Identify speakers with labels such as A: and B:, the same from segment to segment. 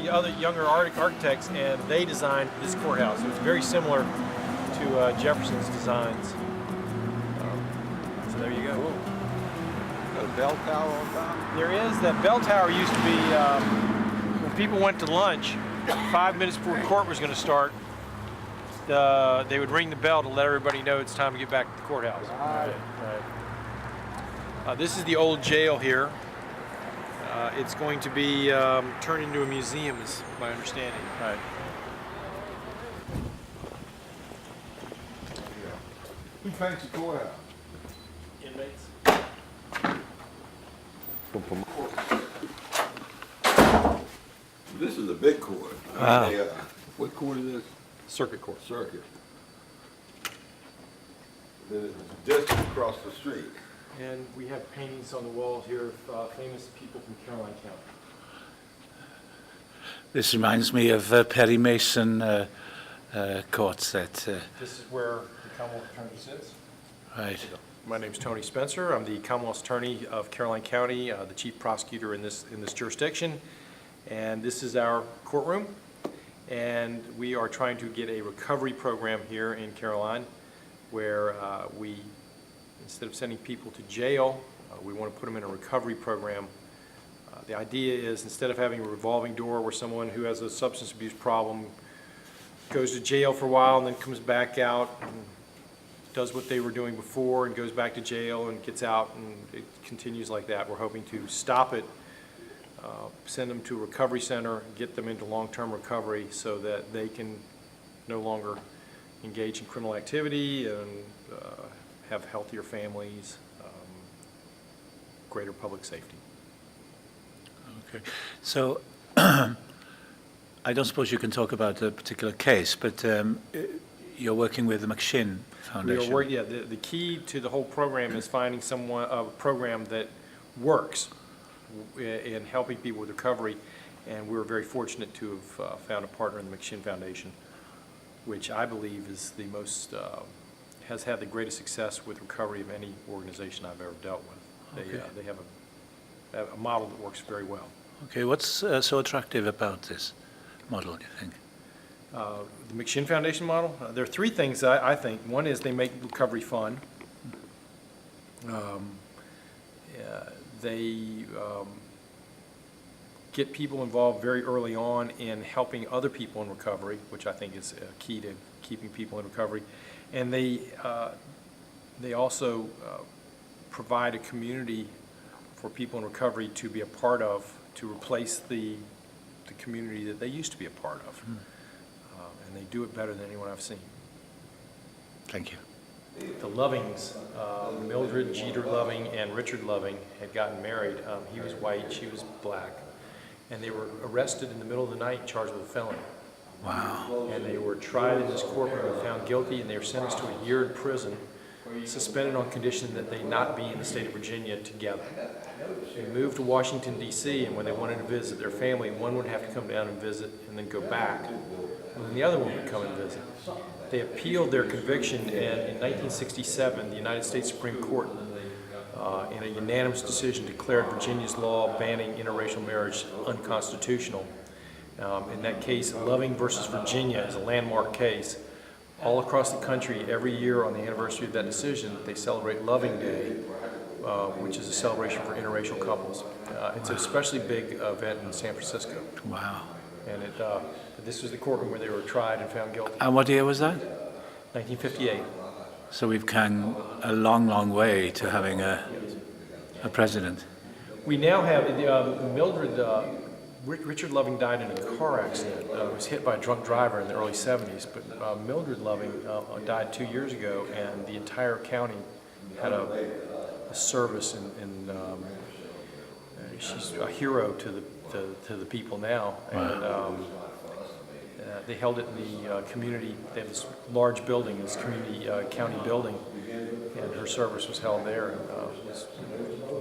A: the other younger architects, and they designed this courthouse. It was very similar to Jefferson's designs. So there you go.
B: Cool. Got a bell tower on top?
A: There is. That bell tower used to be, when people went to lunch, 5 minutes before court was going to start, they would ring the bell to let everybody know it's time to get back to the courthouse.
B: Right.
A: This is the old jail here. It's going to be turned into a museum, is my understanding.
B: Right. Who paints the courthouse?
A: Inmates.
B: This is a big court.
A: Wow.
B: What court is this?
A: Circuit court.
B: Circuit. The district across the street.
A: And we have paintings on the walls here of famous people from Caroline County.
C: This reminds me of Perry Mason courts at...
A: This is where the Commonwealth Attorney sits.
C: Right.
A: My name is Tony Spencer. I'm the Commonwealth Attorney of Caroline County, the Chief Prosecutor in this jurisdiction. And this is our courtroom. And we are trying to get a recovery program here in Caroline where we, instead of sending people to jail, we want to put them in a recovery program. The idea is instead of having a revolving door where someone who has a substance abuse problem goes to jail for a while and then comes back out and does what they were doing before and goes back to jail and gets out, and it continues like that. We're hoping to stop it, send them to a recovery center, get them into long-term recovery so that they can no longer engage in criminal activity and have healthier families, greater public safety.
C: Okay. So, I don't suppose you can talk about a particular case, but you're working with the McShin Foundation.
A: The key to the whole program is finding a program that works in helping people with recovery, and we're very fortunate to have found a partner in the McShin Foundation, which I believe is the most, has had the greatest success with recovery of any organization I've ever dealt with.
C: Okay.
A: They have a model that works very well.
C: Okay, what's so attractive about this model, do you think?
A: The McShin Foundation model, there are three things I think. One is they make recovery fun. They get people involved very early on in helping other people in recovery, which I think is key to keeping people in recovery. And they also provide a community for people in recovery to be a part of, to replace the community that they used to be a part of. And they do it better than anyone I've seen.
C: Thank you.
A: The Lovings, Mildred Jeter Loving and Richard Loving, had gotten married. He was white, she was black. And they were arrested in the middle of the night, charged with a felony.
C: Wow.
A: And they were tried in this courtroom and found guilty, and they were sentenced to a year in prison, suspended on condition that they not be in the state of Virginia together. They moved to Washington, D.C., and when they wanted to visit their family, one would have to come down and visit and then go back, and then the other one would come and visit. They appealed their conviction, and in 1967, the United States Supreme Court, in a unanimous decision, declared Virginia's law banning interracial marriage unconstitutional. In that case, Loving versus Virginia is a landmark case. All across the country, every year on the anniversary of that decision, they celebrate Loving Day, which is a celebration for interracial couples. It's an especially big event in San Francisco.
C: Wow.
A: And this was the courtroom where they were tried and found guilty.
C: And what year was that?
A: 1958.
C: So we've come a long, long way to having a president.
A: We now have, Richard Loving died in a car accident. Was hit by a drunk driver in the early 70s, but Mildred Loving died 2 years ago, and the entire county had a service, and she's a hero to the people now.
C: Wow.
A: And they held it in the community. They have this large building, this community county building, and her service was held there. And it was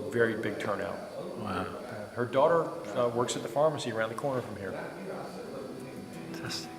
A: a very big turnout.
C: Wow.
A: Her daughter works at the pharmacy around the corner from here.
C: Fantastic.